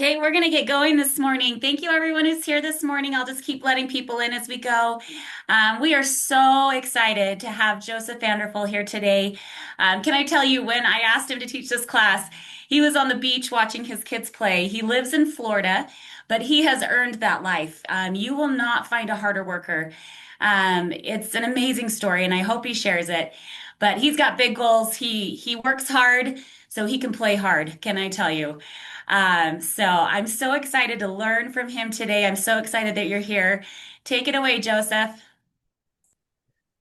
Okay, we're going to get going this morning. Thank you, everyone who's here this morning. I'll just keep letting people in as we go. We are so excited to have Joseph Andorful here today. Can I tell you, when I asked him to teach this class, he was on the beach watching his kids play. He lives in Florida, but he has earned that life. You will not find a harder worker. It's an amazing story, and I hope he shares it. But he's got big goals. He works hard so he can play hard, can I tell you? So I'm so excited to learn from him today. I'm so excited that you're here. Take it away, Joseph.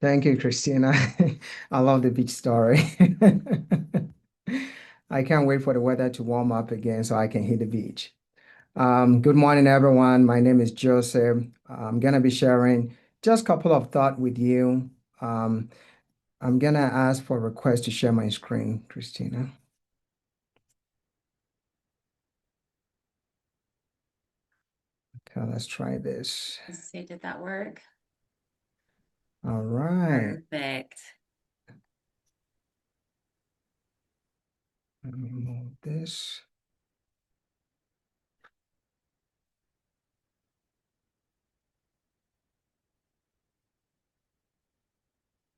Thank you, Christina. I love the beach story. I can't wait for the weather to warm up again so I can hit the beach. Good morning, everyone. My name is Joseph. I'm gonna be sharing just a couple of thoughts with you. Um, I'm gonna ask for a request to share my screen, Christina. Okay, let's try this. Let's see, did that work? All right. Perfect. Let me move this.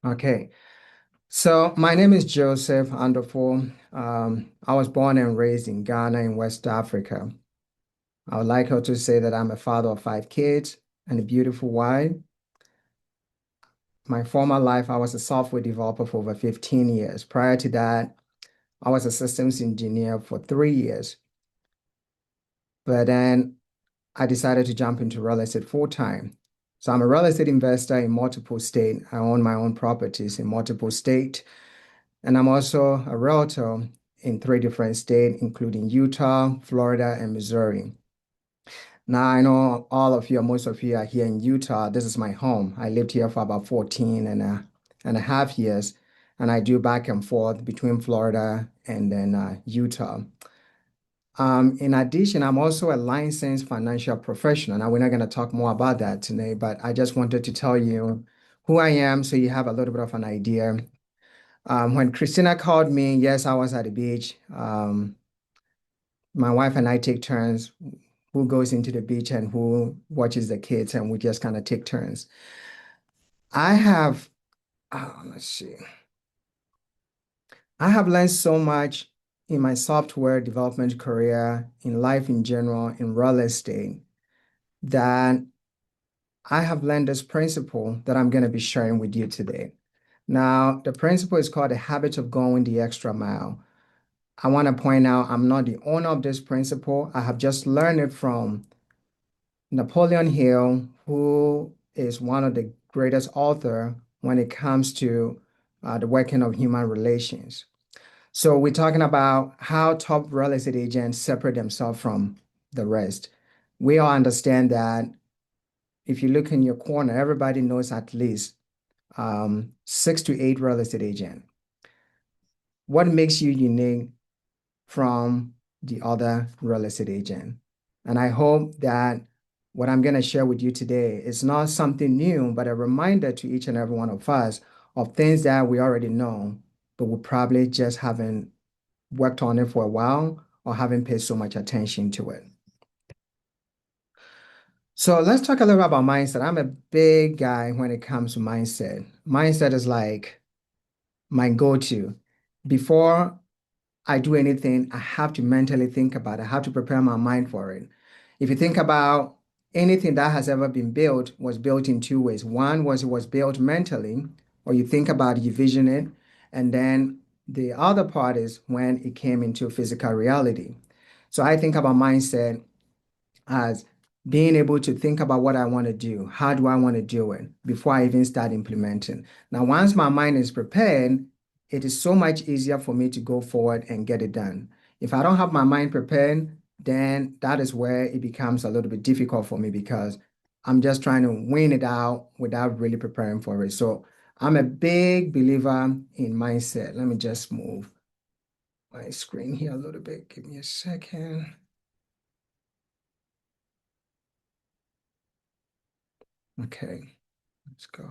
Okay. So my name is Joseph Andorful. I was born and raised in Ghana in West Africa. I would like her to say that I'm a father of five kids and a beautiful wife. My former life, I was a software developer for over 15 years. Prior to that, I was a systems engineer for 3 years. But then I decided to jump into real estate full time. So I'm a real estate investor in multiple states. I own my own properties in multiple states. And I'm also a realtor in three different states, including Utah, Florida, and Missouri. Now, I know all of you, or most of you are here in Utah. This is my home. I lived here for about 14 and a half years, and I do back and forth between Florida and then Utah. In addition, I'm also a licensed financial professional. Now, we're not going to talk more about that today, but I just wanted to tell you who I am so you have a little bit of an idea. When Christina called me, yes, I was at the beach. My wife and I take turns who goes into the beach and who watches the kids, and we just kind of take turns. I have, let's see, I have learned so much in my software development career, in life in general, in real estate, that I have learned this principle that I'm going to be sharing with you today. Now, the principle is called the habit of going the extra mile. I want to point out I'm not the owner of this principle. I have just learned it from Napoleon Hill, who is one of the greatest author when it comes to the working of human relations. So we're talking about how top real estate agents separate themselves from the rest. We all understand that if you look in your corner, everybody knows at least 6 to 8 real estate agent. What makes you unique from the other real estate agent? And I hope that what I'm going to share with you today is not something new, but a reminder to each and every one of us of things that we already know, but we probably just haven't worked on it for a while or haven't paid so much attention to it. So let's talk a little bit about mindset. I'm a big guy when it comes to mindset. Mindset is like my go-to. Before I do anything, I have to mentally think about it. I have to prepare my mind for it. If you think about anything that has ever been built was built in two ways. One was it was built mentally, or you think about it, you vision it, and then the other part is when it came into physical reality. So I think about mindset as being able to think about what I want to do. How do I want to do it before I even start implementing? Now, once my mind is prepared, it is so much easier for me to go forward and get it done. If I don't have my mind prepared, then that is where it becomes a little bit difficult for me because I'm just trying to win it out without really preparing for it. So I'm a big believer in mindset. Let me just move my screen here a little bit. Give me a second. Okay, let's go.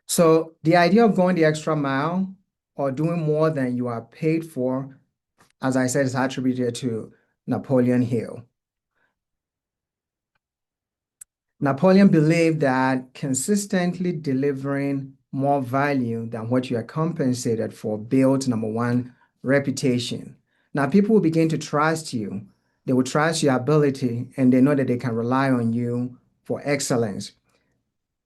So the idea of going the extra mile or doing more than you are paid for, as I said, is attributed to Napoleon Hill. Napoleon believed that consistently delivering more value than what you are compensated for builds, number one, reputation. Now, people will begin to trust you. They will trust your ability and they know that they can rely on you for excellence.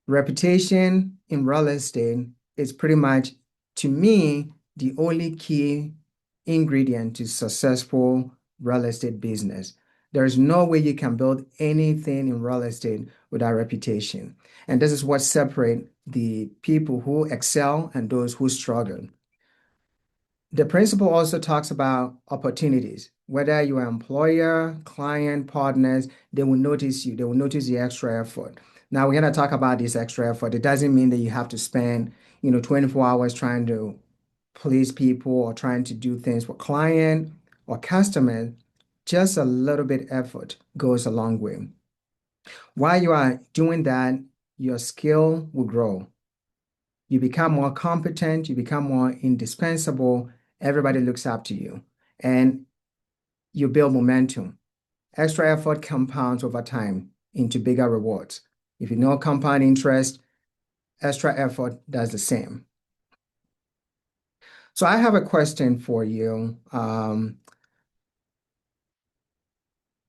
Reputation in real estate is pretty much, to me, the only key ingredient to successful real estate business. There's no way you can build anything in real estate without reputation. And this is what separates the people who excel and those who struggle. The principle also talks about opportunities. Whether you are employer, client, partners, they will notice you. They will notice the extra effort. Now we're going to talk about this extra effort. It doesn't mean that you have to spend, 24 hours trying to please people or trying to do things for client or customer. Just a little bit effort goes a long way. While you are doing that, your skill will grow. You become more competent, you become more indispensable. Everybody looks up to you, and you build momentum. Extra effort compounds over time into bigger rewards. If you know compound interest, extra effort does the same. So I have a question for you.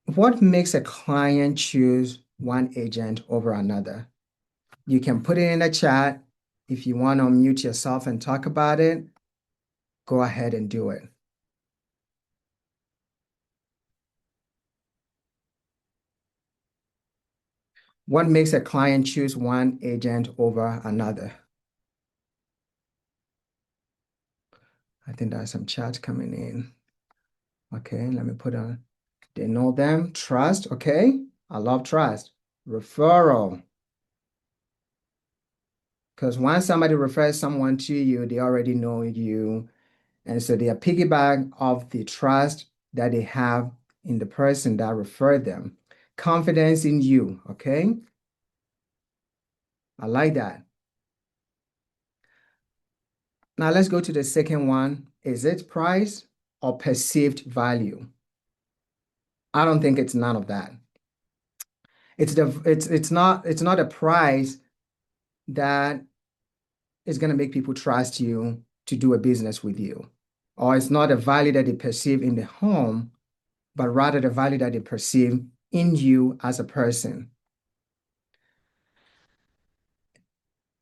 What makes a client choose one agent over another? You can put it in the chat. If you want to unmute yourself and talk about it, go ahead and do it. What makes a client choose one agent over another? I think there's some chat coming in. Okay, let me put on. They know them. Trust. Okay, I love trust. Referral. Because once somebody refers someone to you, they already know you. And so they are piggyback of the trust that they have in the person that referred them. Confidence in you. Okay, I like that. Now let's go to the second one. Is it price or perceived value? I don't think it's none of that. It's not a price that is going to make people trust you to do a business with you. Or it's not a value that they perceive in the home, but rather the value that they perceive in you as a person.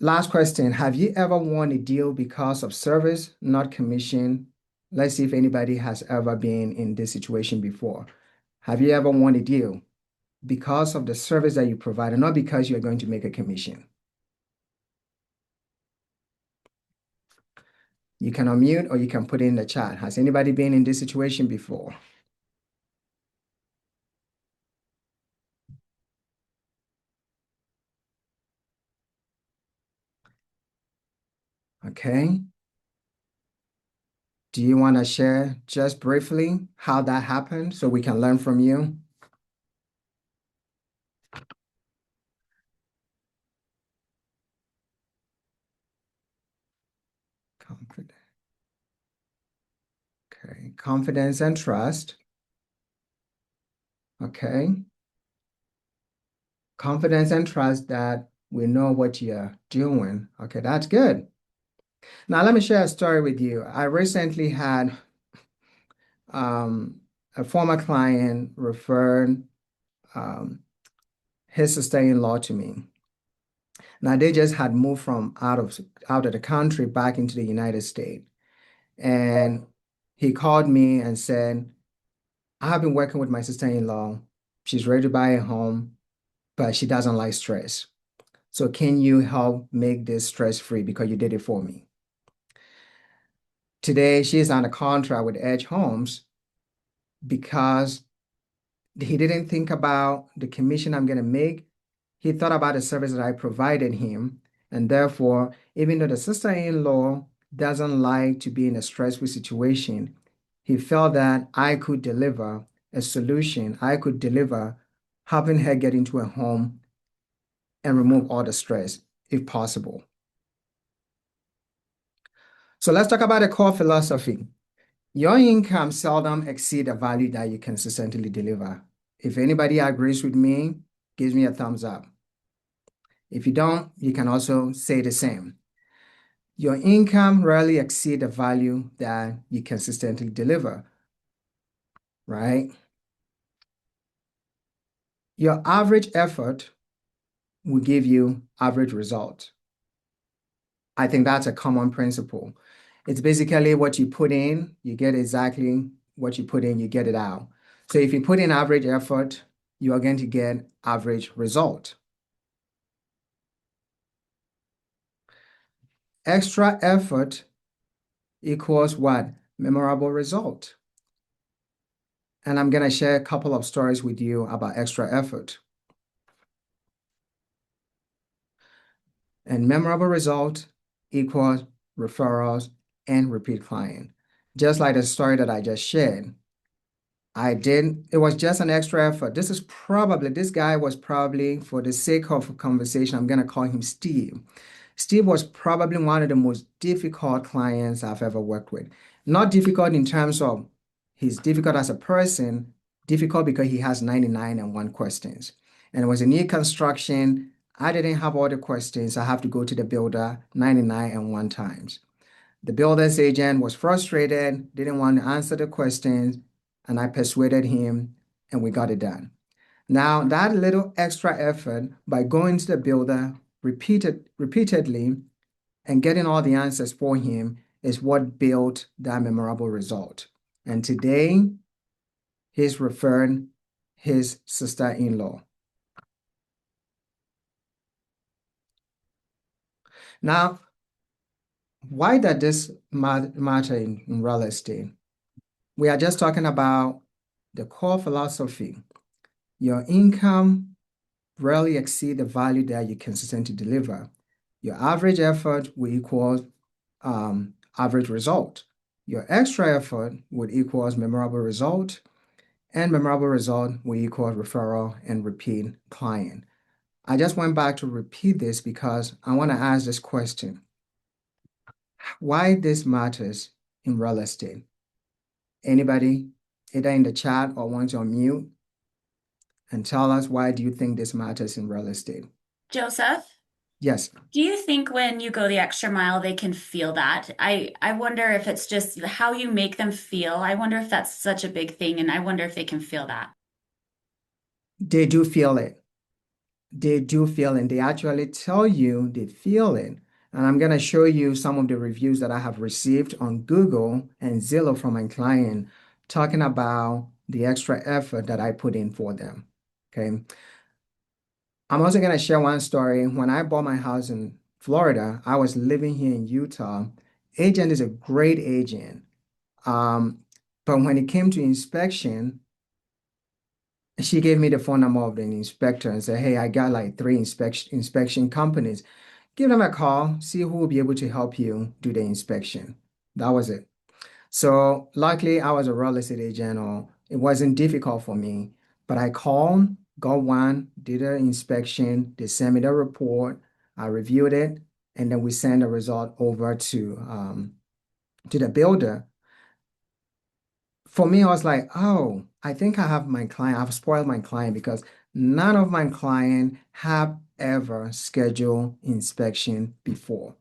Last question. Have you ever won a deal because of service, not commission? Let's see if anybody has ever been in this situation before. Have you ever won a deal because of the service that you provide and not because you're going to make a commission? You can unmute or you can put it in the chat. Has anybody been in this situation before? Okay. Do you want to share just briefly how that happened so we can learn from you? Confidence. Okay. Confidence and trust. Okay. Confidence and trust that we know what you're doing. Okay, that's good. Now, let me share a story with you. I recently had a former client referred um, his sister-in-law to me. Now, they just had moved from out of the country back into the United States. And he called me and said, I have been working with my sister-in-law. She's ready to buy a home, but she doesn't like stress. So can you help make this stress-free because you did it for me? Today, she's on a contract with Edge Homes because he didn't think about the commission I'm going to make. He thought about the service that I provided him. And therefore, even though the sister-in-law doesn't like to be in a stressful situation, he felt that I could deliver a solution. I could deliver helping her get into a home and remove all the stress if possible. So let's talk about the core philosophy. Your income seldom exceed the value that you consistently deliver. If anybody agrees with me, gives me a thumbs up. If you don't, you can also say the same. Your income rarely exceed the value that you consistently deliver, right? Your average effort will give you average result. I think that's a common principle. It's basically what you put in, you get exactly what you put in, you get it out. So if you put in average effort, you are going to get average result. Extra effort equals what? Memorable result. And I'm going to share a couple of stories with you about extra effort. And memorable result equals referrals and repeat client. Just like the story that I just shared. It was just an extra effort. This guy was probably, for the sake of conversation, I'm going to call him Steve. Steve was probably one of the most difficult clients I've ever worked with. Not difficult in terms of he's difficult as a person, difficult because he has 99 and one questions. And it was a new construction. I didn't have all the questions. I have to go to the builder 99 and one times. The builder's agent was frustrated, didn't want to answer the questions, and I persuaded him, and we got it done. Now, that little extra effort by going to the builder repeatedly and getting all the answers for him is what built that memorable result. And today, he's referring his sister-in-law. Now, why does this matter in real estate? We are just talking about the core philosophy. Your income rarely exceed the value that you consistently deliver. Your average effort will equal average result. Your extra effort would equals memorable result, and memorable result will equal referral and repeat client. I just went back to repeat this because I want to ask this question. Why this matters in real estate? Anybody, either in the chat or want to unmute and tell us why do you think this matters in real estate? Joseph, Yes. do you think when you go the extra mile, they can feel that? I wonder if it's just how you make them feel. I wonder if that's such a big thing, and I wonder if they can feel that. They do feel it. They do feel it. They actually tell you they feel it. And I'm going to show you some of the reviews that I have received on Google and Zillow from my client talking about the extra effort that I put in for them. Okay. I'm also going to share one story. When I bought my house in Florida, I was living here in Utah. Agent is a great agent. Um, but when it came to inspection, she gave me the phone number of the inspector and said, hey, I got like three inspection companies. Give them a call, see who will be able to help you do the inspection. That was it. So luckily, I was a real estate agent, or it wasn't difficult for me. But I called, got one, did an inspection, they sent me the report, I reviewed it, and then we sent the result over to the builder. For me, I was like, oh, I think I have my client, I've spoiled my client because none of my client have ever scheduled inspection before.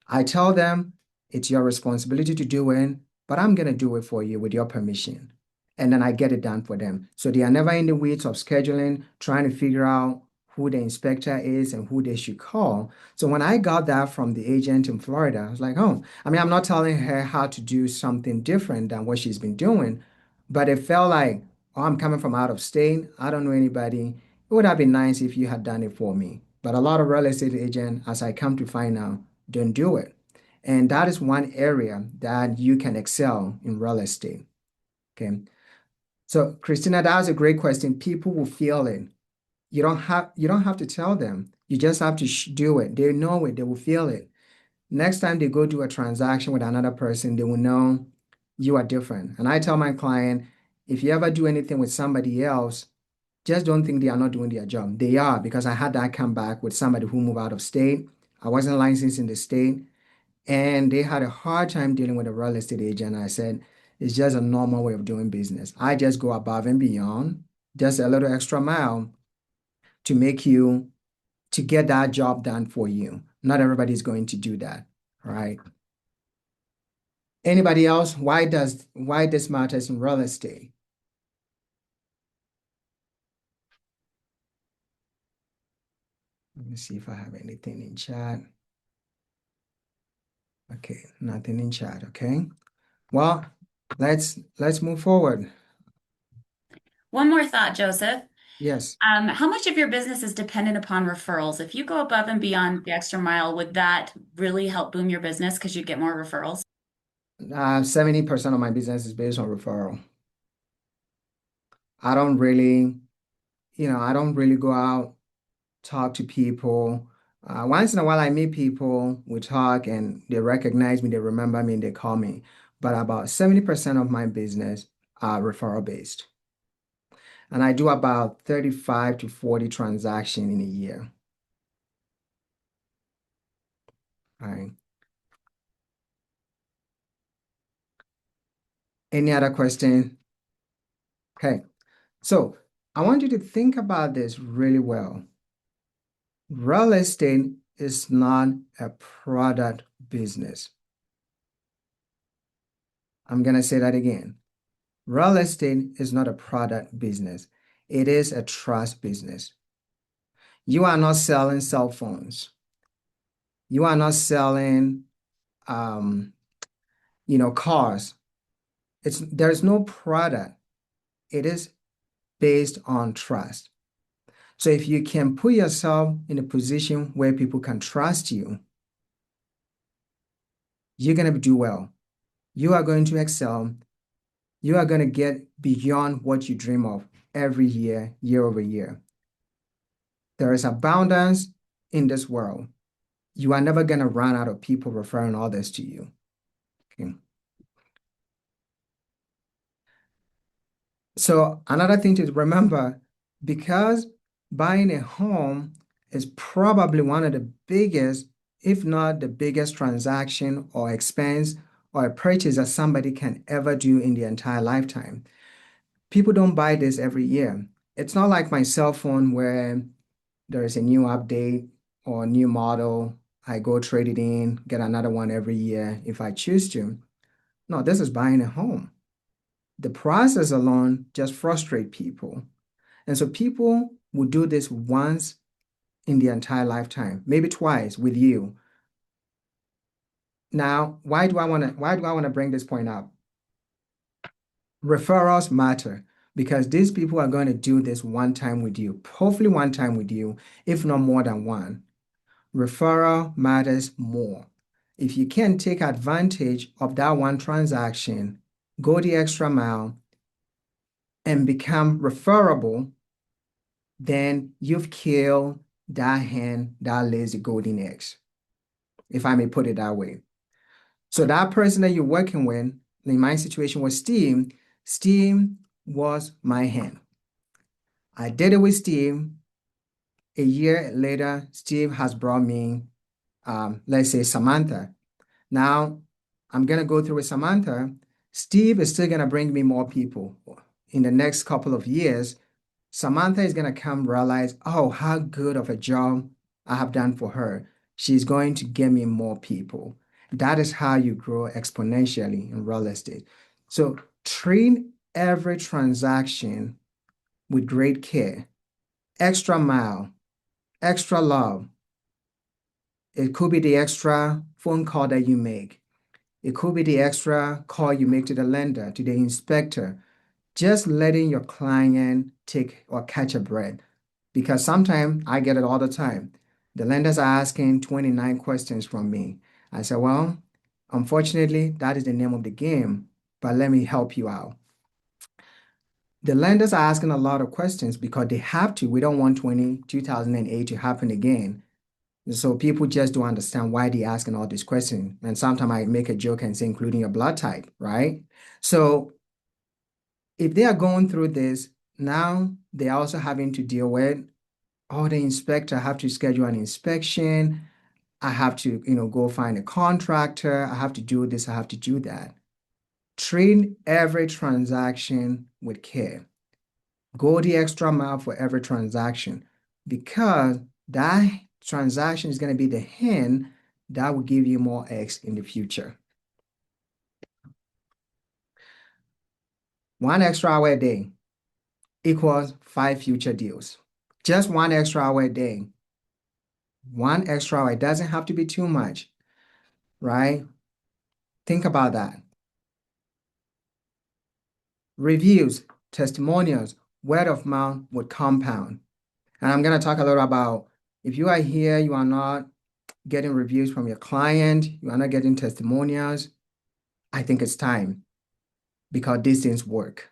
I tell them it's your responsibility to do it, but I'm going to do it for you with your permission. And then I get it done for them. So they are never in the weeds of scheduling, trying to figure out who the inspector is and who they should call. So when I got that from the agent in Florida, I was like, oh, I mean, I'm not telling her how to do something different than what she's been doing, but it felt like, oh, I'm coming from out of state. I don't know anybody. It would have been nice if you had done it for me. But a lot of real estate agents, as I come to find out, don't do it. And that is one area that you can excel in real estate. Okay. So Christina, that was a great question. People will feel it. You don't have to tell them. You just have to do it. They know it. They will feel it. Next time they go do a transaction with another person, they will know you are different. And I tell my client, if you ever do anything with somebody else, just don't think they are not doing their job. They are, because I had that come back with somebody who moved out of state. I wasn't licensed in the state. and they had a hard time dealing with a real estate agent. I said, it's just a normal way of doing business. I just go above and beyond, just a little extra mile to make you to get that job done for you. Not everybody's going to do that. All right. Anybody else? Why this matters in real estate? Let me see if I have anything in chat. Okay, nothing in chat. Okay. Well, let's move forward. One more thought, Joseph. Yes. How much of your business is dependent upon referrals? If you go above and beyond the extra mile, would that really help boom your business because you get more referrals? 70% of my business is based on referral. I don't really, I don't really go out, talk to people. Once in a while, I meet people, we talk, and they recognize me, they remember me, and they call me. But about 70% of my business are referral based. And I do about 35 to 40 transactions in a year. All right. Any other question? Okay. So I want you to think about this really well. Real estate is not a product business. I'm going to say that again. Real estate is not a product business. It is a trust business. You are not selling cell phones. You are not selling, um, cars. There's no product. It is based on trust. So if you can put yourself in a position where people can trust you, you're going to do well. You are going to excel. You are going to get beyond what you dream of every year, year over year. There is abundance in this world. You are never going to run out of people referring others to you. Okay. So another thing to remember, because buying a home is probably one of the biggest, if not the biggest transaction or expense or a purchase that somebody can ever do in their entire lifetime. People don't buy this every year. It's not like my cell phone where there is a new update or a new model. I go trade it in, get another one every year if I choose to. No, this is buying a home. The process alone just frustrates people. And so people will do this once in their entire lifetime, maybe twice with you. Now, why do I want to bring this point up? Referrals matter because these people are going to do this one time with you, hopefully one time with you, if not more than one. Referral matters more. If you can take advantage of that one transaction, go the extra mile, and become referable, then you've killed that hen that lays the golden eggs, if I may put it that way. So that person that you're working with, in my situation was Steve. Steve was my hen. I did it with Steve. A year later, Steve has brought me, let's say, Samantha. Now, I'm going to go through with Samantha. Steve is still going to bring me more people. In the next couple of years, Samantha is going to come realize, oh, how good of a job I have done for her. She's going to get me more people. That is how you grow exponentially in real estate. So treat every transaction with great care, extra mile, extra love. It could be the extra phone call that you make. It could be the extra call you make to the lender, to the inspector, just letting your client take or catch a breath. Because sometimes I get it all the time. The lenders are asking 29 questions from me. I said, well, unfortunately, that is the name of the game, but let me help you out. The lenders are asking a lot of questions because they have to. We don't want 2008 to happen again. So people just don't understand why they're asking all these questions. And sometimes I make a joke and say, including your blood type, right? So if they are going through this, now they're also having to deal with, oh, the inspector have to schedule an inspection. I have to, go find a contractor. I have to do this. I have to do that. Treat every transaction with care. Go the extra mile for every transaction because that transaction is going to be the hen that will give you more eggs in the future. 1 extra hour a day equals 5 future deals. Just 1 extra hour a day. 1 extra hour. It doesn't have to be too much, right? Think about that. Reviews, testimonials, word of mouth would compound. And I'm going to talk a little about if you are here, you are not getting reviews from your client, you are not getting testimonials, I think it's time because these things work.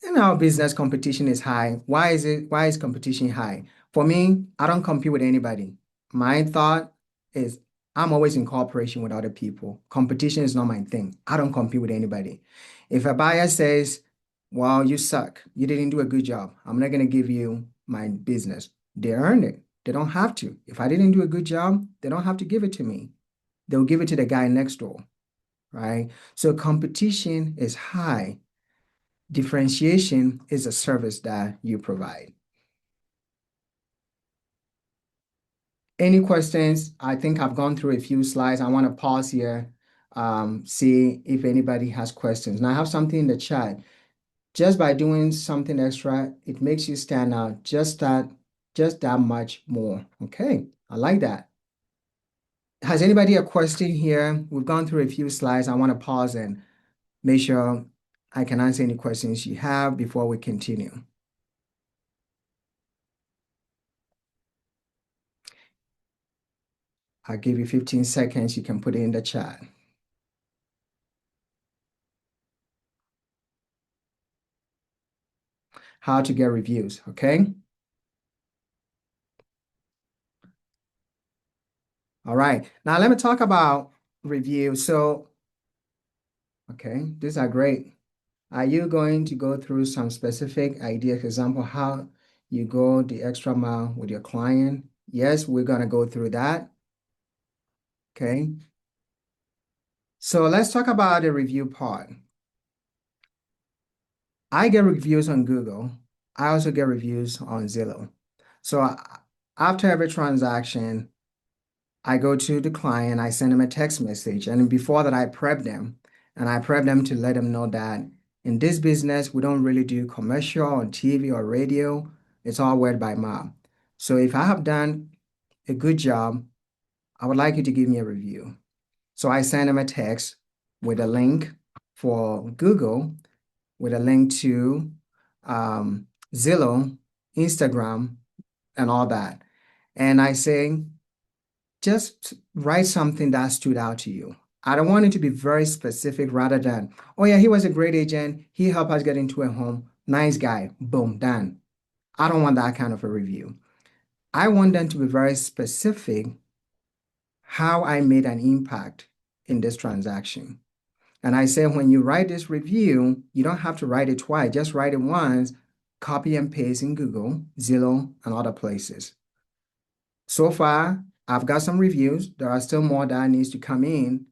In our business, competition is high. Why is it? Why is competition high? For me, I don't compete with anybody. My thought is I'm always in cooperation with other people. Competition is not my thing. I don't compete with anybody. If a buyer says, well, you suck, you didn't do a good job, I'm not going to give you my business. They earned it. They don't have to. If I didn't do a good job, they don't have to give it to me. They'll give it to the guy next door, right? So competition is high. Differentiation is a service that you provide. Any questions? I think I've gone through a few slides. I want to pause here, see if anybody has questions. Now I have something in the chat. Just by doing something extra, it makes you stand out just that much more. Okay, I like that. Has anybody a question here? We've gone through a few slides. I want to pause and make sure I can answer any questions you have before we continue. I'll give you 15 seconds. You can put it in the chat. How to get reviews, okay? All right. Now let me talk about reviews. So, okay, these are great. Are you going to go through some specific ideas, example, how you go the extra mile with your client? Yes, we're going to go through that. Okay. So let's talk about the review part. I get reviews on Google. I also get reviews on Zillow. So after every transaction, I go to the client, I send them a text message, and before that, I prep them. And I prep them to let them know that in this business, we don't really do commercial on TV or radio. It's all word by mouth. So if I have done a good job, I would like you to give me a review. So I send them a text with a link for Google, with a link to Zillow, Instagram, and all that. And I say, just write something that stood out to you. I don't want it to be very specific rather than, oh yeah, he was a great agent. He helped us get into a home. Nice guy. Boom, done. I don't want that kind of a review. I want them to be very specific how I made an impact in this transaction. And I say, when you write this review, you don't have to write it twice. Just write it once, copy and paste in Google, Zillow, and other places. So far, I've got some reviews. There are still more that needs to come in.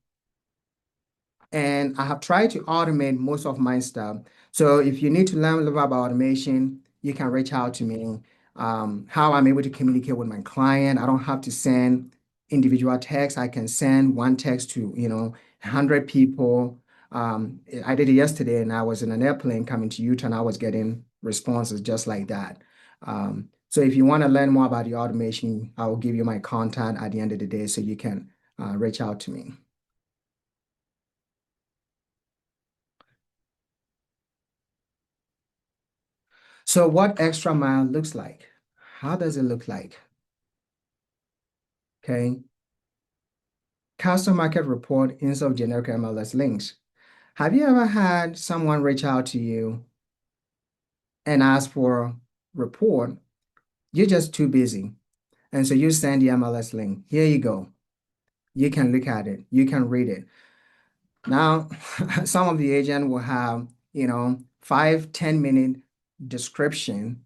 And I have tried to automate most of my stuff. So if you need to learn a little about automation, you can reach out to me. How I'm able to communicate with my client. I don't have to send individual texts. I can send one text to, 100 people. I did it yesterday and I was in an airplane coming to Utah and I was getting responses just like that. So if you want to learn more about the automation, I will give you my contact at the end of the day so you can reach out to me. So what extra mile looks like? How does it look like? Okay. Custom market report instead of generic MLS links. Have you ever had someone reach out to you and ask for a report? You're just too busy. And so you send the MLS link. Here you go. You can look at it. You can read it. Now, some of the agent will have, 5-10 minute description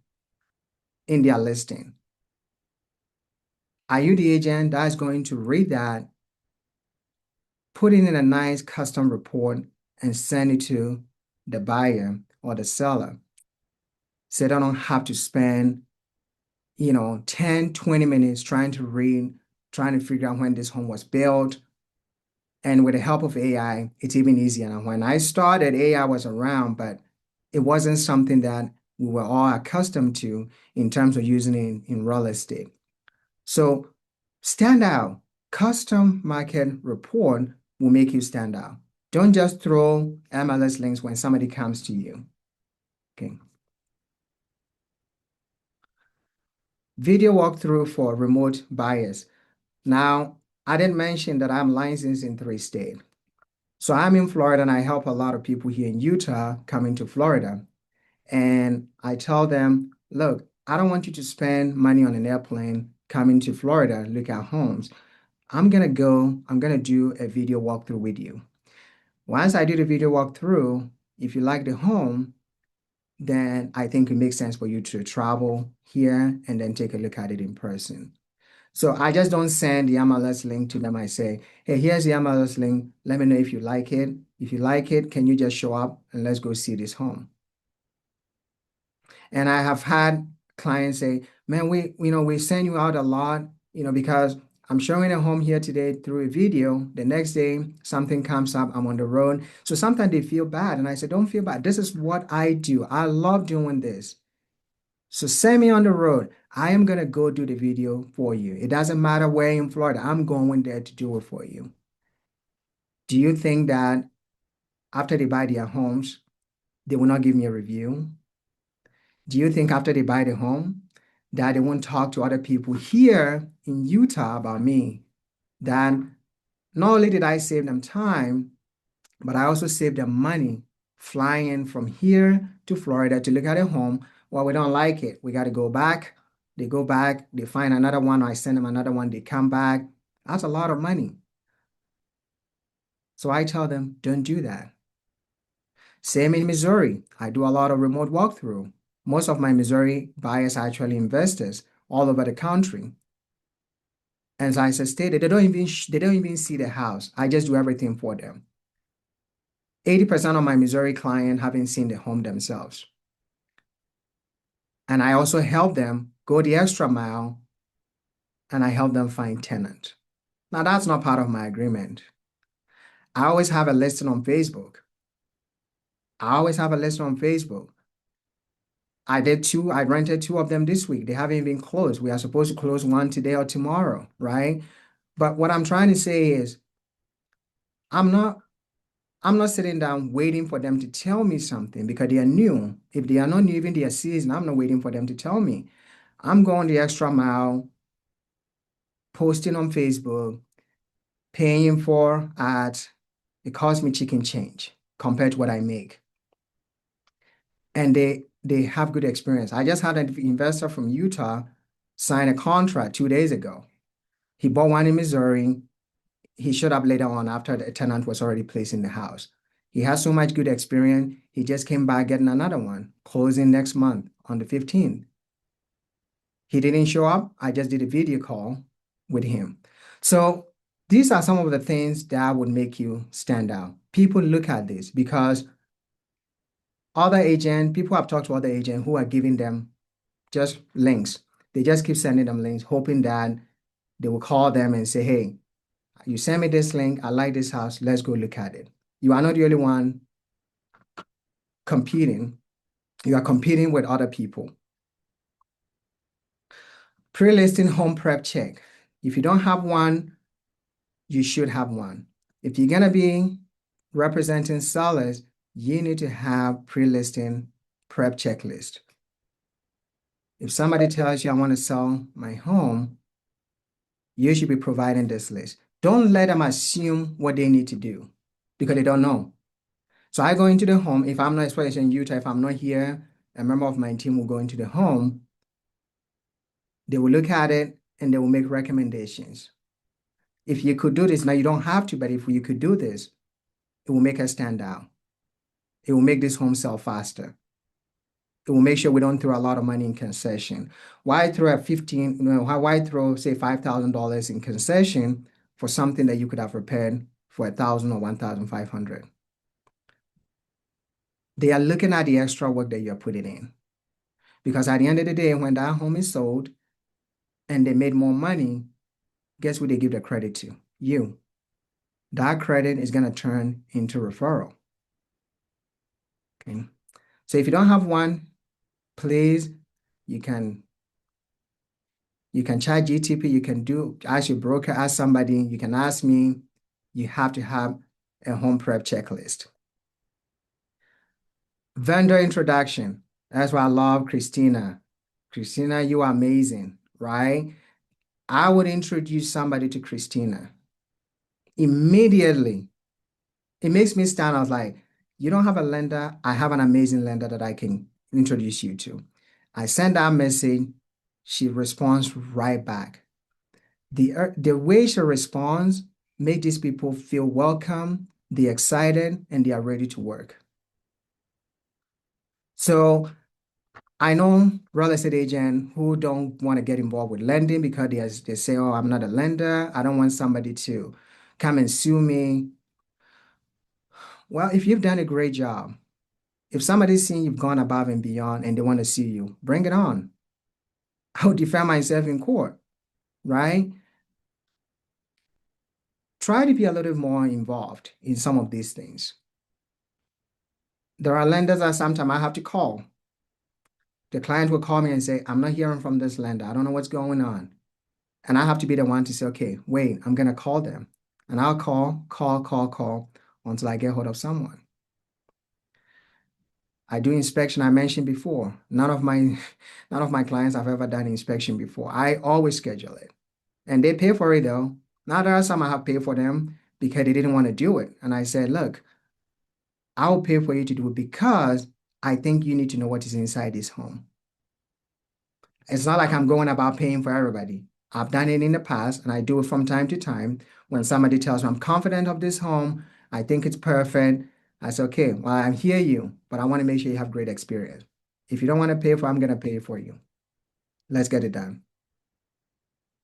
in their listing. Are you the agent that's going to read that, put it in a nice custom report, and send it to the buyer or the seller? So they don't have to spend, 10, 20 minutes trying to read, trying to figure out when this home was built. And with the help of AI, it's even easier. Now, when I started, AI was around, but it wasn't something that we were all accustomed to in terms of using it in real estate. So stand out. Custom market report will make you stand out. Don't just throw MLS links when somebody comes to you. Okay. Video walkthrough for remote buyers. Now, I didn't mention that I'm licensed in 3 states. So I'm in Florida and I help a lot of people here in Utah coming to Florida. And I tell them, look, I don't want you to spend money on an airplane coming to Florida, look at homes. I'm gonna do a video walkthrough with you. Once I do the video walkthrough, if you like the home, then I think it makes sense for you to travel here and then take a look at it in person. So I just don't send the MLS link to them. I say, hey, here's the MLS link. Let me know if you like it. If you like it, can you just show up and let's go see this home? And I have had clients say, man, we send you out a lot, because I'm showing a home here today through a video. The next day, something comes up, I'm on the road. So sometimes they feel bad. And I say, don't feel bad. This is what I do. I love doing this. So send me on the road. I am going to go do the video for you. It doesn't matter where in Florida, I'm going there to do it for you. Do you think that after they buy their homes, they will not give me a review? Do you think after they buy the home that they won't talk to other people here in Utah about me? That not only did I save them time, but I also saved them money flying in from here to Florida to look at a home. Well, we don't like it. We got to go back. They go back, they find another one, I send them another one, they come back. That's a lot of money. So I tell them, don't do that. Same in Missouri. I do a lot of remote walkthrough. Most of my Missouri buyers are actually investors all over the country. And as I stated, they don't even see the house. I just do everything for them. 80% of my Missouri clients haven't seen the home themselves. And I also help them go the extra mile and I help them find tenant. Now that's not part of my agreement. I always have a listing on Facebook. I always have a listing on Facebook. I rented 2 of them this week. They haven't even closed. We are supposed to close one today or tomorrow, right? But what I'm trying to say is I'm not I'm not sitting down waiting for them to tell me something because they are new. If they are not new, even they are seasoned, I'm not waiting for them to tell me. I'm going the extra mile, posting on Facebook, paying for ads. It costs me chicken change compared to what I make. And they have good experience. I just had an investor from Utah sign a contract 2 days ago. He bought one in Missouri. He showed up later on after the tenant was already placed in the house. He has so much good experience. He just came back getting another one, closing next month on the 15th. He didn't show up. I just did a video call with him. So these are some of the things that would make you stand out. People look at this because people have talked to other agents who are giving them just links. They just keep sending them links, hoping that they will call them and say, hey, you send me this link. I like this house. Let's go look at it. You are not the only one competing. You are competing with other people. Pre-listing home prep check. If you don't have one, you should have one. If you're going to be representing sellers, you need to have pre-listing prep checklist. If somebody tells you, I want to sell my home, you should be providing this list. Don't let them assume what they need to do because they don't know. So I go into the home. If I'm not, especially in Utah, if I'm not here, a member of my team will go into the home. They will look at it and they will make recommendations. If you could do this, now you don't have to, but if you could do this, it will make us stand out. It will make this home sell faster. It will make sure we don't throw a lot of money in concession. Why throw a 15, why throw, say, $5,000 in concession for something that you could have repaired for 1,000 or 1,500? They are looking at the extra work that you're putting in. Because at the end of the day, when that home is sold and they made more money, guess who they give the credit to? You. That credit is going to turn into referral. Okay. So if you don't have one, please, you can chat GTP, you can ask your broker, ask somebody, you can ask me. You have to have a home prep checklist. Vendor introduction. That's why I love Christina. Christina, you are amazing, right? I would introduce somebody to Christina immediately. It makes me stand out like, you don't have a lender. I have an amazing lender that I can introduce you to. I send that message. She responds right back. The way she responds make these people feel welcome, they're excited, and they are ready to work. So I know real estate agents who don't want to get involved with lending because they say, oh, I'm not a lender. I don't want somebody to come and sue me. Well, if you've done a great job, if somebody's seen you've gone above and beyond and they want to sue you, bring it on. I'll defend myself in court, right? Try to be a little more involved in some of these things. There are lenders that sometimes I have to call. The client will call me and say, I'm not hearing from this lender. I don't know what's going on. And I have to be the one to say, okay, wait, I'm going to call them. And I'll call until I get hold of someone. I do inspection, I mentioned before. None of my none of my clients have ever done inspection before. I always schedule it. And they pay for it though. Now there are some I have paid for them because they didn't want to do it. And I said, look, I'll pay for you to do it because I think you need to know what is inside this home. It's not like I'm going about paying for everybody. I've done it in the past and I do it from time to time. When somebody tells me I'm confident of this home, I think it's perfect. I say, okay, well, I hear you, but I want to make sure you have great experience. If you don't want to pay for it, I'm going to pay for you. Let's get it done.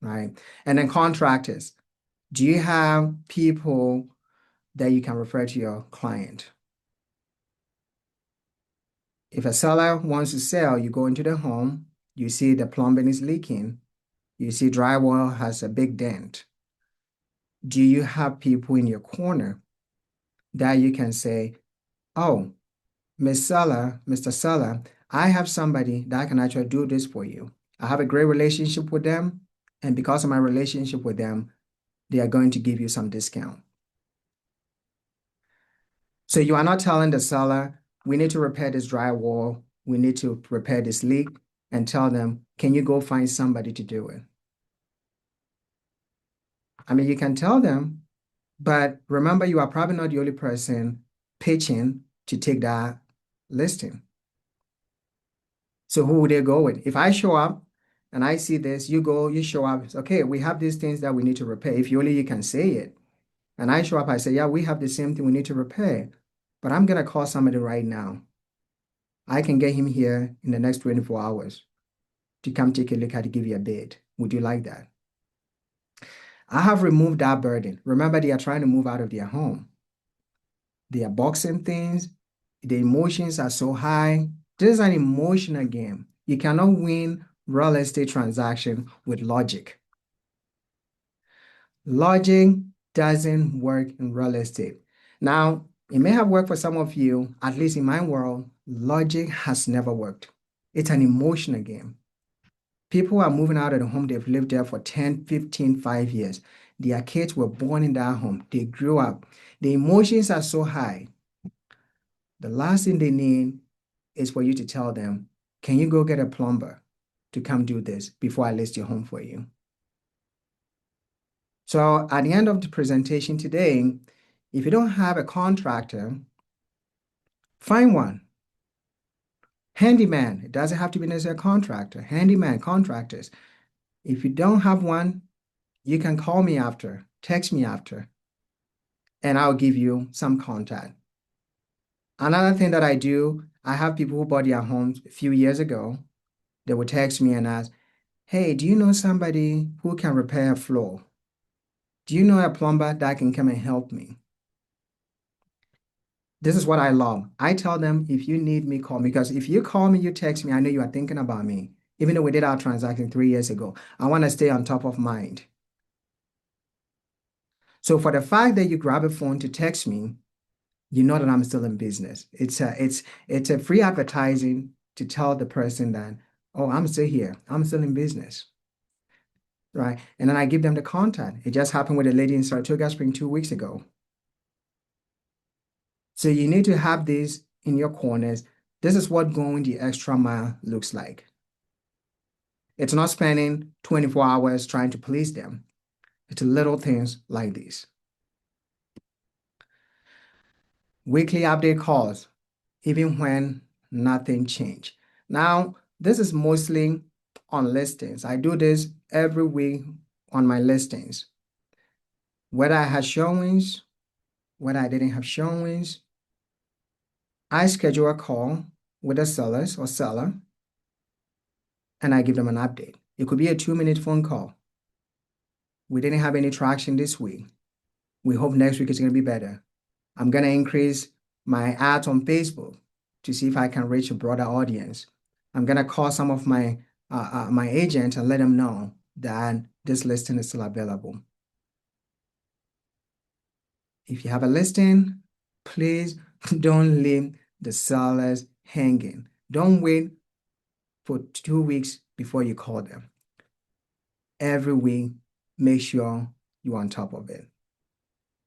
Right. And then contractors. Do you have people that you can refer to your client? If a seller wants to sell, you go into the home, you see the plumbing is leaking, you see drywall has a big dent. Do you have people in your corner that you can say, oh, Miss Seller, Mr. Seller, I have somebody that can actually do this for you. I have a great relationship with them, and because of my relationship with them, they are going to give you some discount. So you are not telling the seller, we need to repair this drywall, we need to repair this leak, and tell them, can you go find somebody to do it? I mean, you can tell them, but remember, you are probably not the only person pitching to take that listing. So who would they go with? If I show up and I see this, you go, you show up, it's, okay, we have these things that we need to repair. If you only you can say it. And I show up, I say, yeah, we have the same thing we need to repair. But I'm gonna call somebody right now. I can get him here in the next 24 hours to come take a look at to give you a bid. Would you like that? I have removed that burden. Remember, they are trying to move out of their home. They are boxing things. The emotions are so high. This is an emotional game. You cannot win real estate transaction with logic. Logic doesn't work in real estate. Now, it may have worked for some of you, at least in my world, logic has never worked. It's an emotional game. People are moving out of the home they've lived there for 10, 15, 5 years. Their kids were born in that home. They grew up. The emotions are so high. The last thing they need is for you to tell them, can you go get a plumber to come do this before I list your home for you? So at the end of the presentation today, if you don't have a contractor, find one. Handyman, it doesn't have to be necessarily a contractor. Handyman, contractors. If you don't have one, you can call me after, text me after, and I'll give you some contact. Another thing that I do, I have people who bought their homes a few years ago. They would text me and ask, hey, do you know somebody who can repair a floor? Do you know a plumber that can come and help me? This is what I love. I tell them, if you need me, call me. Because if you call me, you text me, I know you are thinking about me. Even though we did our transaction 3 years ago, I want to stay on top of mind. So for the fact that you grab a phone to text me, you know that I'm still in business. It's a free advertising to tell the person that, oh, I'm still here. I'm still in business. Right. And then I give them the contact. It just happened with a lady in Saratoga Spring 2 weeks ago. So you need to have this in your corners. This is what going the extra mile looks like. It's not spending 24 hours trying to please them. It's little things like this. Weekly update calls, even when nothing changed. Now, this is mostly on listings. I do this every week on my listings. Whether I had showings, whether I didn't have showings, I schedule a call with the sellers or seller and I give them an update. It could be a 2-minute phone call. We didn't have any traction this week. We hope next week is going to be better. I'm going to increase my ads on Facebook to see if I can reach a broader audience. I'm going to call some of my agents and let them know that this listing is still available. If you have a listing, please don't leave the sellers hanging. Don't wait for 2 weeks before you call them. Every week, make sure you're on top of it.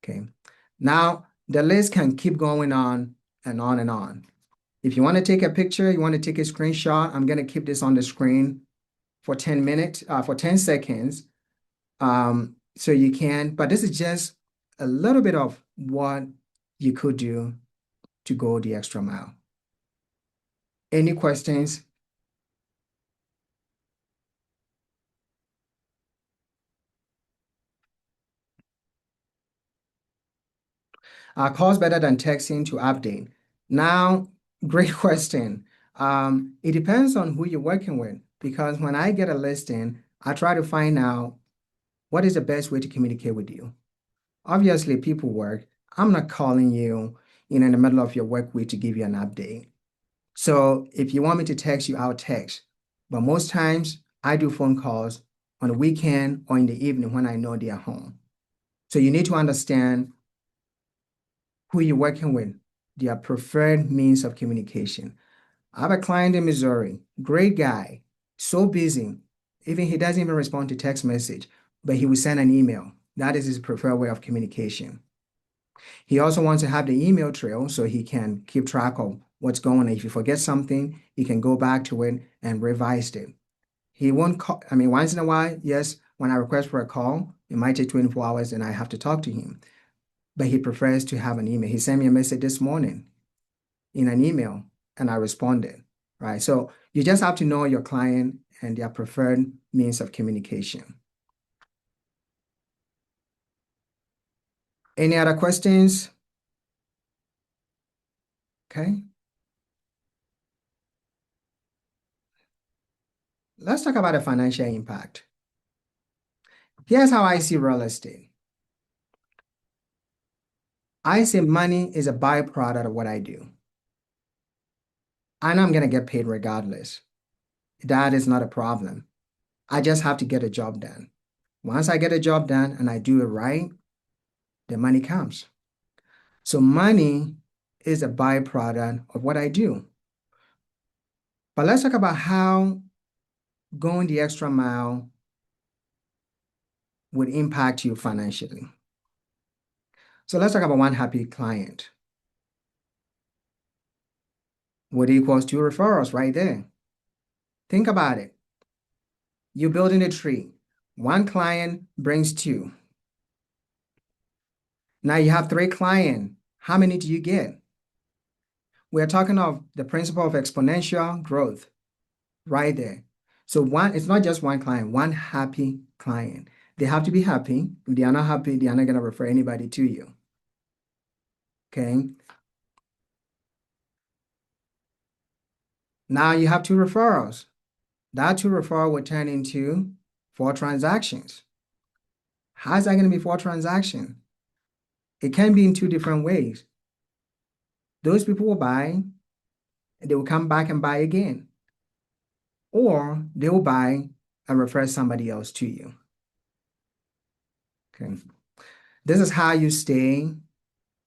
Okay. Now, the list can keep going on and on and on. If you want to take a picture, you want to take a screenshot, I'm going to keep this on the screen for 10 minutes, for 10 seconds. So you can, but this is just a little bit of what you could do to go the extra mile. Any questions? Calls better than texting to update. Now, great question. It depends on who you're working with because when I get a listing, I try to find out what is the best way to communicate with you. Obviously, people work. I'm not calling you, in the middle of your work week to give you an update. So if you want me to text you, I'll text. But most times I do phone calls on the weekend or in the evening when I know they are home. So you need to understand who you're working with, their preferred means of communication. I have a client in Missouri, great guy, so busy, even he doesn't even respond to text message, but he will send an email. That is his preferred way of communication. He also wants to have the email trail so he can keep track of what's going on. If you forget something, he can go back to it and revise it. He won't call, I mean, once in a while, yes, when I request for a call, it might take 24 hours and I have to talk to him. But he prefers to have an email. He sent me a message this morning in an email and I responded, right? So you just have to know your client and their preferred means of communication. Any other questions? Okay. Let's talk about the financial impact. Here's how I see real estate. I say money is a byproduct of what I do. I know I'm going to get paid regardless. That is not a problem. I just have to get a job done. Once I get a job done and I do it right, the money comes. So money is a byproduct of what I do. But let's talk about how going the extra mile would impact you financially. So let's talk about one happy client. What equals two referrals right there. Think about it. You're building a tree. One client brings two. Now you have three clients. How many do you get? We're talking of the principle of exponential growth right there. So it's not just one client, one happy client. They have to be happy. If they are not happy, they are not going to refer anybody to you. Okay. Now you have two referrals. That two referral will turn into four transactions. How's that going to be four transactions? It can be in two different ways. Those people will buy, and they will come back and buy again, or they will buy and refer somebody else to you. Okay. This is how you stay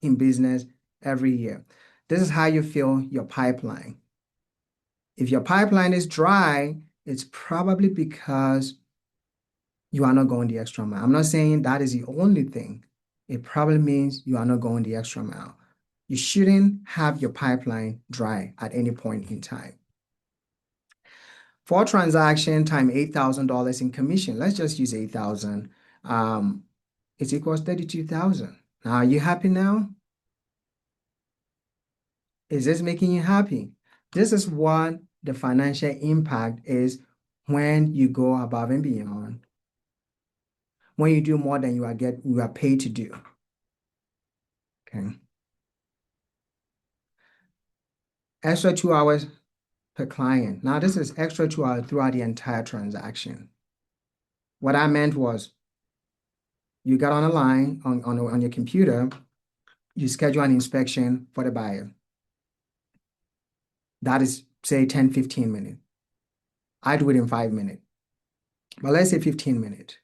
in business every year. This is how you fill your pipeline. If your pipeline is dry, it's probably because you are not going the extra mile. I'm not saying that is the only thing. It probably means you are not going the extra mile. You shouldn't have your pipeline dry at any point in time. For transaction time $8,000 in commission, let's just use 8,000. It equals 32,000. Now, are you happy now? Is this making you happy? This is what the financial impact is when you go above and beyond, when you do more than you are paid to do. Okay. Extra 2 hours per client. Now, this is extra 2 hours throughout the entire transaction. What I meant was you got on a line on your computer, you schedule an inspection for the buyer. That is, say, 10, 15 minutes. I do it in 5 minutes. But let's say 15 minutes.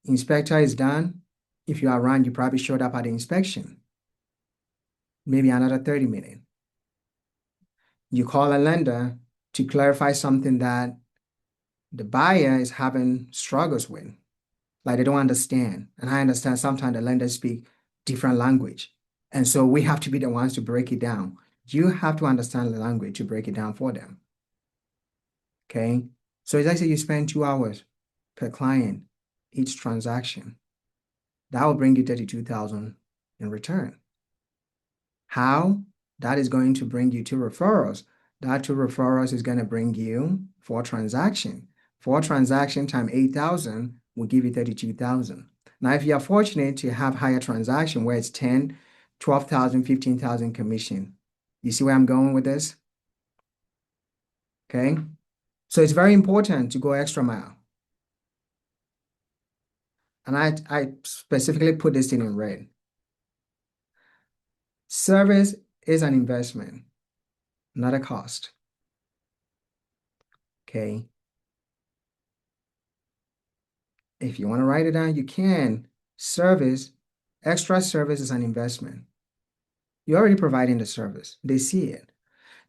Inspector is done. If you are around, you probably showed up at the inspection. Maybe another 30 minutes. You call a lender to clarify something that the buyer is having struggles with. Like they don't understand. And I understand sometimes the lenders speak different language. And so we have to be the ones to break it down. You have to understand the language to break it down for them. Okay? So let's say you spend 2 hours per client each transaction. That will bring you 32,000 in return. How? That is going to bring you two referrals. That two referrals is going to bring you four transactions. Four transaction times 8,000 will give you 32,000. Now, if you are fortunate to have higher transaction where it's 10, 12,000, 15,000 commission, you see where I'm going with this? Okay. So it's very important to go extra mile. And I specifically put this thing in red. Service is an investment, not a cost. Okay. If you want to write it down, you can. Extra service is an investment. You're already providing the service. They see it.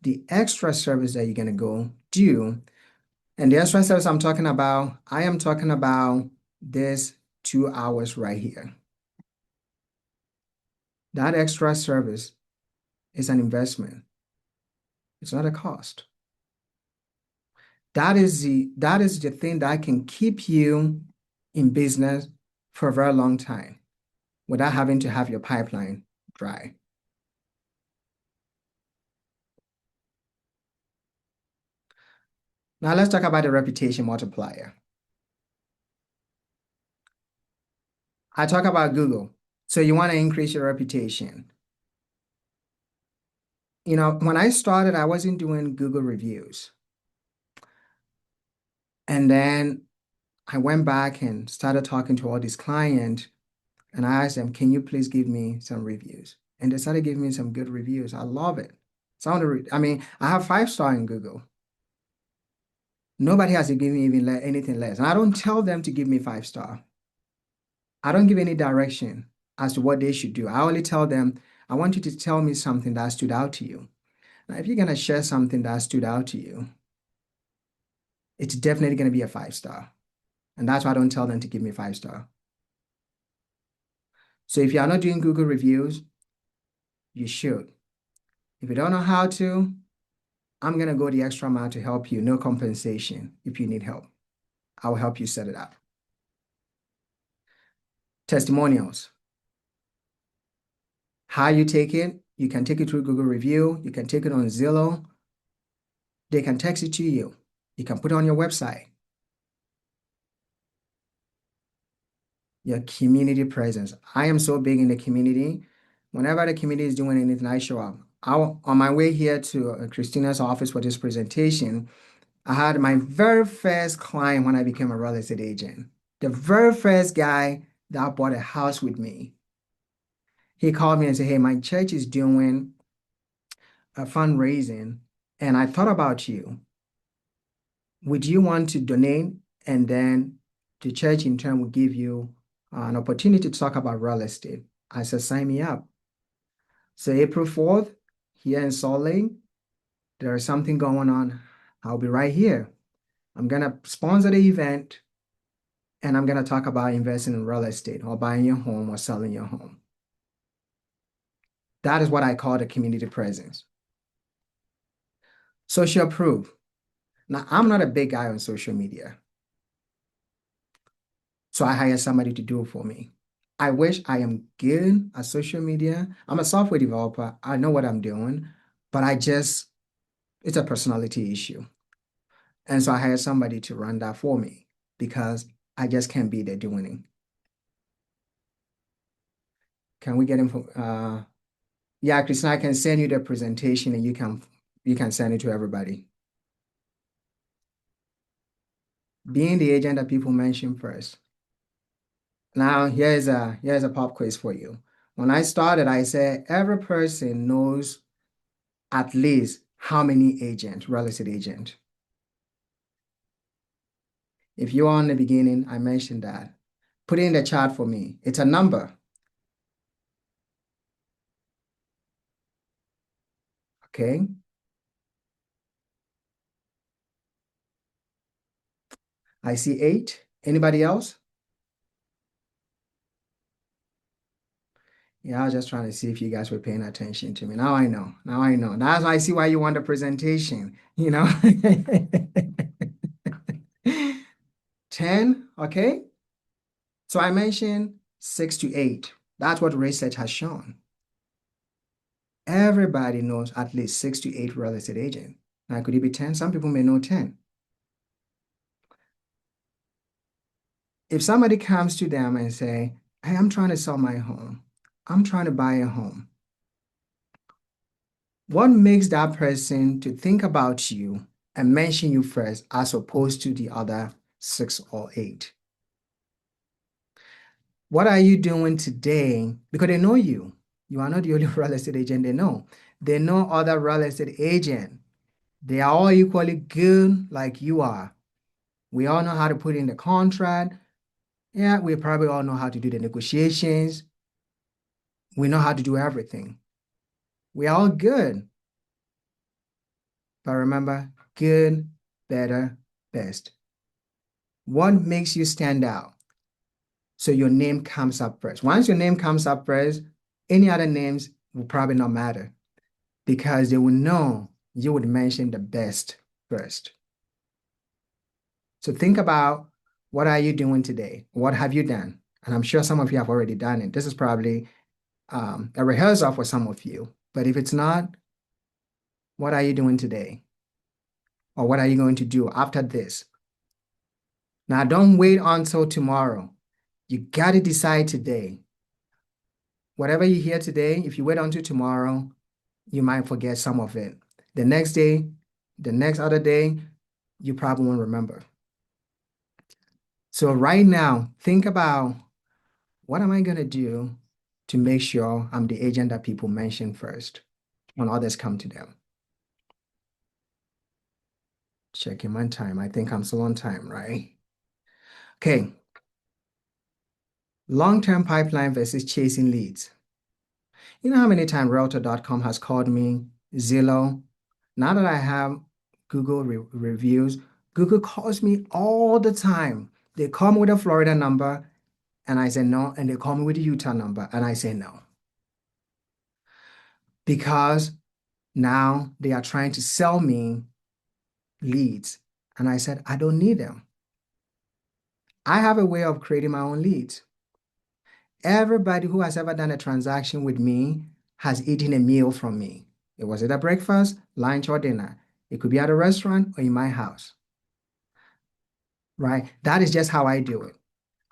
The extra service that you're going to go do, and the extra service I'm talking about, I am talking about this 2 hours right here. That extra service is an investment. It's not a cost. That is the thing that can keep you in business for a very long time without having to have your pipeline dry. Now let's talk about the reputation multiplier. I talk about Google. So you want to increase your reputation. You know, when I started, I wasn't doing Google reviews. And then I went back and started talking to all these clients and I asked them, can you please give me some reviews? And they started giving me some good reviews. I love it. I mean, I have 5-star in Google. Nobody has to give me even anything less. And I don't tell them to give me 5-star. I don't give any direction as to what they should do. I only tell them, I want you to tell me something that stood out to you. Now, if you're going to share something that stood out to you, it's definitely going to be a 5-star. And that's why I don't tell them to give me 5-star. So if you are not doing Google reviews, you should. If you don't know how to, I'm going to go the extra mile to help you. No compensation if you need help. I will help you set it up. Testimonials. How you take it, you can take it through Google review. You can take it on Zillow. They can text it to you. You can put it on your website. Your community presence. I am so big in the community. Whenever the community is doing anything, I show up. On my way here to Christina's office for this presentation, I had my very first client when I became a real estate agent. The very first guy that bought a house with me. He called me and said, "Hey, my church is doing a fundraising, and I thought about you. Would you want to donate? And then the church in turn will give you an opportunity to talk about real estate." I said, "Sign me up." So April 4th, here in Salt Lake, there is something going on. I'll be right here. I'm gonna sponsor the event and I'm gonna talk about investing in real estate or buying your home or selling your home. That is what I call the community presence. Social proof. Now, I'm not a big guy on social media, so I hire somebody to do it for me. I wish I am good at social media. I'm a software developer. I know what I'm doing, but it's a personality issue. And so I hired somebody to run that for me because I just can't be there doing it. Can we get info? Yeah, Christina, I can send you the presentation and you can send it to everybody. Being the agent that people mention first. Now, here's a pop quiz for you. When I started, I said every person knows at least how many agent, real estate agent. If you are on the beginning, I mentioned that. Put it in the chat for me. It's a number. Okay. I see 8. Anybody else? Yeah, I was just trying to see if you guys were paying attention to me. Now I know. Now I know. That's why I see why you want the presentation, you know? 10, okay? So I mentioned 6 to 8. That's what research has shown. Everybody knows at least 6 to 8 real estate agents. Now, could it be 10? Some people may know 10. If somebody comes to them and say, "Hey, I'm trying to sell my home. I'm trying to buy a home." What makes that person to think about you and mention you first as opposed to the other 6 or 8? What are you doing today? Because they know you. You are not the only real estate agent they know. They know other real estate agents. They are all equally good like you are. We all know how to put in the contract. Yeah, we probably all know how to do the negotiations. We know how to do everything. We are all good. But remember, good, better, best. What makes you stand out? So your name comes up first. Once your name comes up first, any other names will probably not matter because they will know you would mention the best first. So think about, what are you doing today? What have you done? And I'm sure some of you have already done it. This is probably a rehearsal for some of you. But if it's not, what are you doing today? Or what are you going to do after this? Now, don't wait until tomorrow. You got to decide today. Whatever you hear today, if you wait until tomorrow, you might forget some of it. The next day, the next other day, you probably won't remember. So right now, think about, what am I going to do to make sure I'm the agent that people mention first when others come to them? Checking my time. I think I'm still on time, right? Okay. Long-term pipeline versus chasing leads. You know how many times Realtor.com has called me, Zillow? Now that I have Google reviews, Google calls me all the time. They call me with a Florida number and I say no, and they call me with a Utah number and I say no. Because now they are trying to sell me leads. And I said, I don't need them. I have a way of creating my own leads. Everybody who has ever done a transaction with me has eaten a meal from me. It was either breakfast, lunch, or dinner. It could be at a restaurant or in my house, right? That is just how I do it.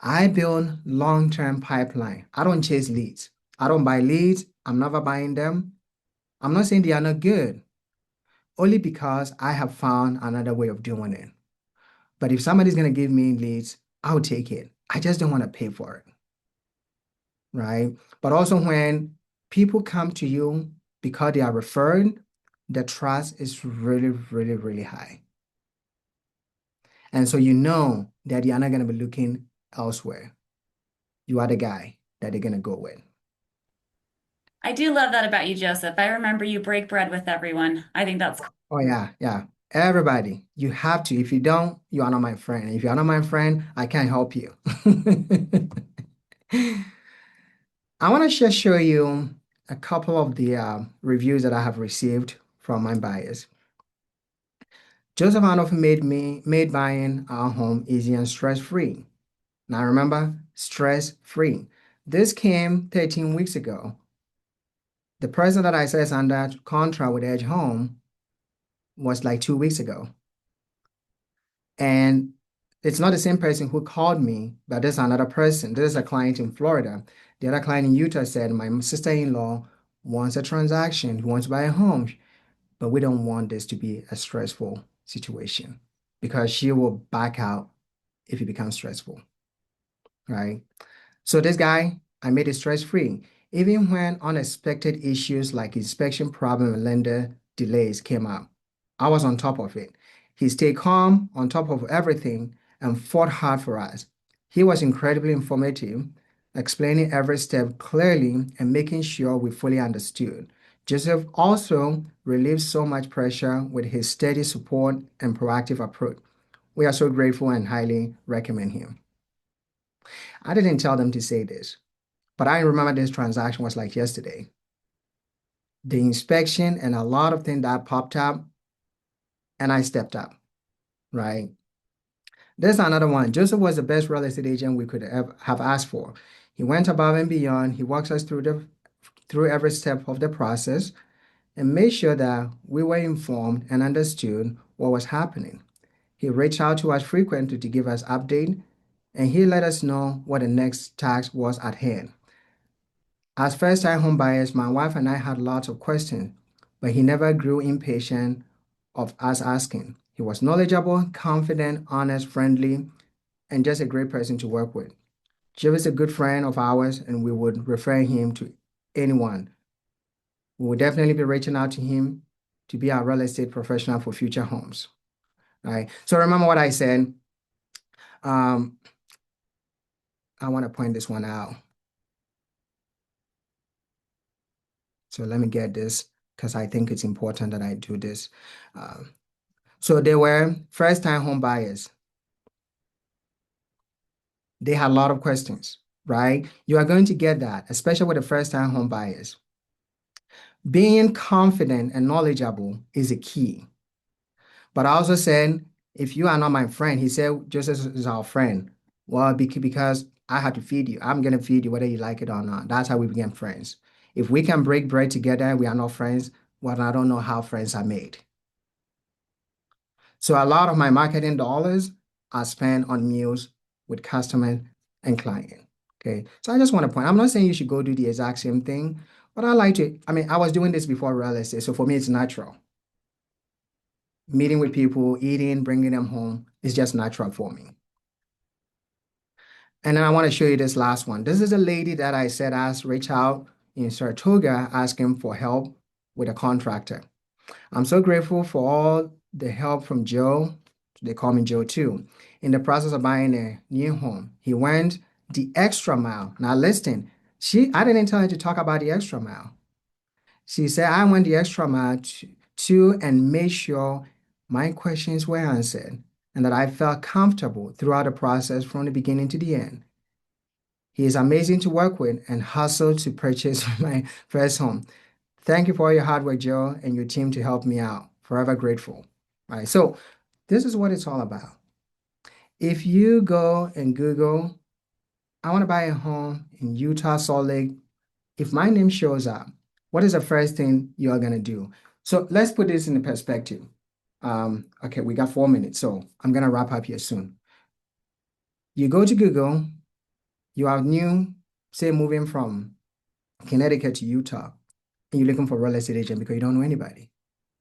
I build long-term pipeline. I don't chase leads. I don't buy leads. I'm never buying them. I'm not saying they are not good, only because I have found another way of doing it. But if somebody's going to give me leads, I'll take it. I just don't want to pay for it, right? But also when people come to you because they are referred, the trust is really, really, really high. And so you know that you're not going to be looking elsewhere. You are the guy that they're going to go with. I do love that about you, Joseph. I remember you break bread with everyone. I think that's Oh, yeah, yeah. Everybody, you have to. If you don't, you are not my friend. If you are not my friend, I can't help you. I want to just show you a couple of the reviews that I have received from my buyers. Joseph Andorful made buying our home easy and stress-free. Now remember, stress-free. This came 13 weeks ago. The person that I said is under contract with Edge Home was like 2 weeks ago. And it's not the same person who called me, but there's another person. There's a client in Florida. The other client in Utah said, my sister-in-law wants a transaction. He wants to buy a home, but we don't want this to be a stressful situation because she will back out if it becomes stressful, right? So this guy, I made it stress-free. Even when unexpected issues like inspection problem and lender delays came up, I was on top of it. He stayed calm on top of everything and fought hard for us. He was incredibly informative, explaining every step clearly and making sure we fully understood. Joseph also relieved so much pressure with his steady support and proactive approach. We are so grateful and highly recommend him. I didn't tell them to say this, but I remember this transaction was like yesterday. The inspection and a lot of things that popped up, and I stepped up, right? There's another one. Joseph was the best real estate agent we could ever have asked for. He went above and beyond. He walks us through every step of the process and made sure that we were informed and understood what was happening. He reached out to us frequently to give us update, and he let us know what the next task was at hand. As first-time home buyers, my wife and I had lots of questions, but he never grew impatient of us asking. He was knowledgeable, confident, honest, friendly, and just a great person to work with. Jim is a good friend of ours, and we would refer him to anyone. We will definitely be reaching out to him to be our real estate professional for future homes. All right. So remember what I said. Um, I want to point this one out. So let me get this because I think it's important that I do this. Um, So they were first-time home buyers. They had a lot of questions, right? You are going to get that, especially with the first-time home buyers. Being confident and knowledgeable is a key. But I also said, if you are not my friend, he said, Joseph is our friend. Well, because I had to feed you. I'm going to feed you whether you like it or not. That's how we became friends. If we can break bread together, we are not friends. Well, I don't know how friends are made. So a lot of my marketing dollars are spent on meals with customer and client. Okay. So I just want to point, I'm not saying you should go do the exact same thing, but I was doing this before real estate. So for me, it's natural. Meeting with people, eating, bringing them home is just natural for me. And then I want to show you this last one. This is a lady that I said asked reach out in Saratoga asking for help with a contractor. I'm so grateful for all the help from Joe. They call me Joe too. In the process of buying a new home, he went the extra mile. Now listen, I didn't tell her to talk about the extra mile. She said I went the extra mile to and made sure my questions were answered and that I felt comfortable throughout the process from the beginning to the end. He is amazing to work with and hustled to purchase my first home. Thank you for all your hard work, Joe, and your team to help me out. Forever grateful. All right, so this is what it's all about. If you go and Google, I want to buy a home in Utah, Salt Lake, if my name shows up, what is the first thing you are going to do? So let's put this in perspective. Okay, we got 4 minutes, so I'm going to wrap up here soon. You go to Google, you are new, say moving from Connecticut to Utah, and you're looking for a real estate agent because you don't know anybody.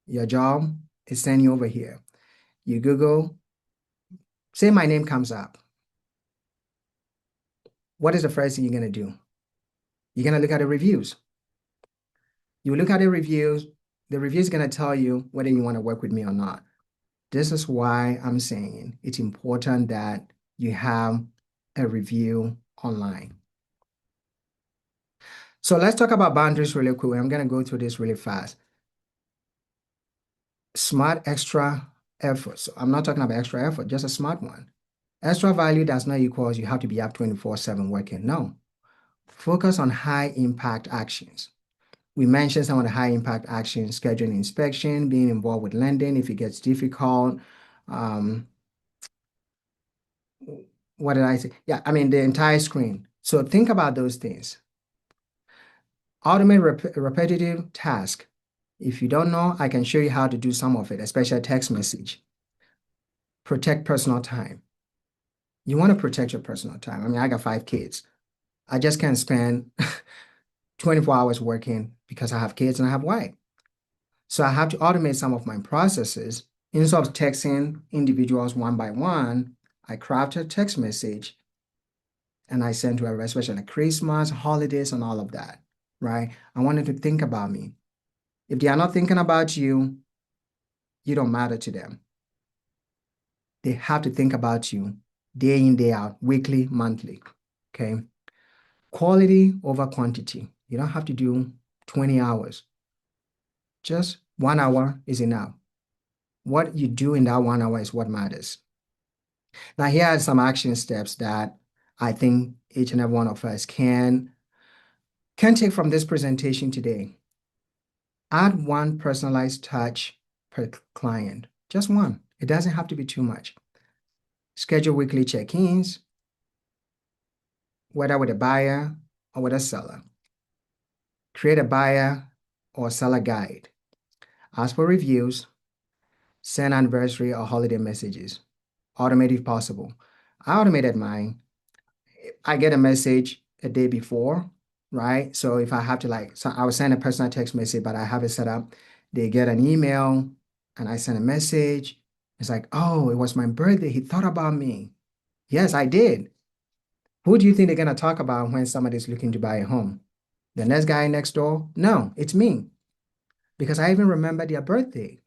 Your job is sending you over here. You Google, say my name comes up. What is the first thing you're going to do? You're going to look at the reviews. You look at the reviews going to tell you whether you want to work with me or not. This is why I'm saying it's important that you have a review online. So let's talk about boundaries really quick. I'm going to go through this really fast. Smart extra effort. So I'm not talking about extra effort, just a smart one. Extra value does not equal you have to be up 24/7 working. No. Focus on high impact actions. We mentioned some of the high impact actions, scheduling inspection, being involved with lending if it gets difficult. Um, what did I say? Yeah, I mean, the entire screen. So think about those things. Automate repetitive task. If you don't know, I can show you how to do some of it, especially text message. Protect personal time. You want to protect your personal time. I mean, I got 5 kids. I just can't spend 24 hours working because I have kids and I have wife. So I have to automate some of my processes. Instead of texting individuals one by one, I craft a text message and I send to everyone, especially Christmas, holidays, and all of that, right? I wanted to think about me. If they are not thinking about you, you don't matter to them. They have to think about you day in, day out, weekly, monthly, okay? Quality over quantity. You don't have to do 20 hours. Just 1 hour is enough. What you do in that 1 hour is what matters. Now, here are some action steps that I think each and every one of us can take from this presentation today. Add one personalized touch per client, just one. It doesn't have to be too much. Schedule weekly check-ins, whether with a buyer or with a seller. Create a buyer or seller guide. Ask for reviews, send anniversary or holiday messages. Automate if possible. I automated mine. I get a message a day before, right? So if I have to so I will send a personal text message, but I have it set up. They get an email and I send a message. It's like, oh, it was my birthday. He thought about me. Yes, I did. Who do you think they're going to talk about when somebody's looking to buy a home? The next guy next door? No, it's me because I even remember their birthday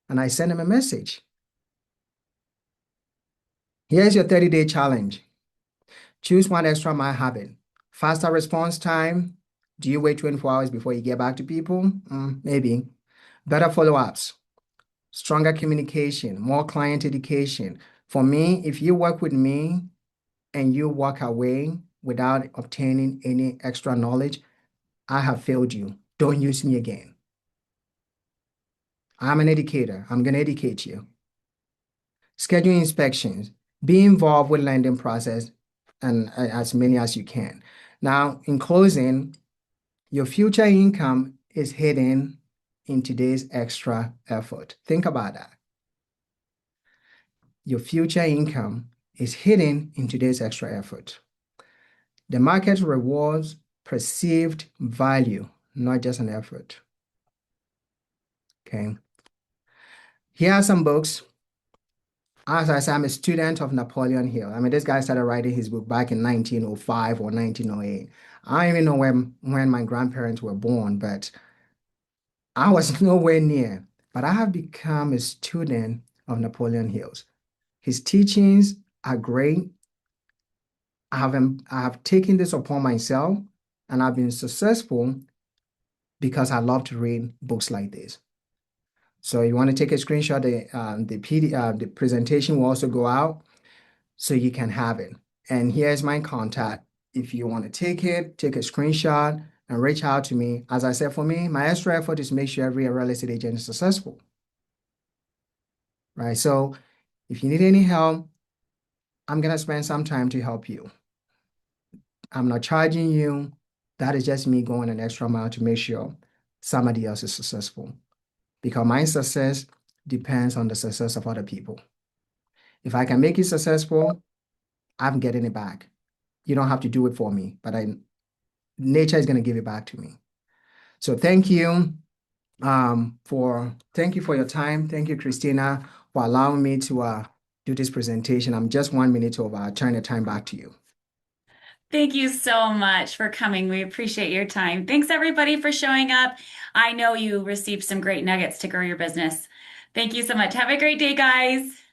and I send them a message. Here's your 30-day challenge. Choose one extra mile habit. Faster response time. Do you wait 24 hours before you get back to people? Maybe. Better follow-ups, stronger communication, more client education. For me, if you work with me and you walk away without obtaining any extra knowledge, I have failed you. Don't use me again. I'm an educator. I'm going to educate you. Schedule inspections. Be involved with lending process and as many as you can. Now, in closing, your future income is hidden in today's extra effort. Think about that. Your future income is hidden in today's extra effort. The market rewards perceived value, not just an effort. Okay. Here are some books. As I said, I'm a student of Napoleon Hill. I mean, this guy started writing his book back in 1905 or 1908. I don't even know when my grandparents were born, but I was nowhere near. But I have become a student of Napoleon Hill's. His teachings are great. I have taken this upon myself and I've been successful because I love to read books like this. So you want to take a screenshot, the presentation will also go out so you can have it. And here's my contact. If you want to take it, take a screenshot and reach out to me. As I said, for me, my extra effort is to make sure every real estate agent is successful, right? So if you need any help, I'm going to spend some time to help you. I'm not charging you. That is just me going an extra mile to make sure somebody else is successful. Because my success depends on the success of other people. If I can make you successful, I'm getting it back. You don't have to do it for me, but nature is going to give it back to me. So thank you for your time. Thank you, Christina, for allowing me to do this presentation. I'm just 1 minute over. I'll turn the time back to you. Thank you so much for coming. We appreciate your time. Thanks everybody for showing up. I know you received some great nuggets to grow your business. Thank you so much. Have a great day, guys.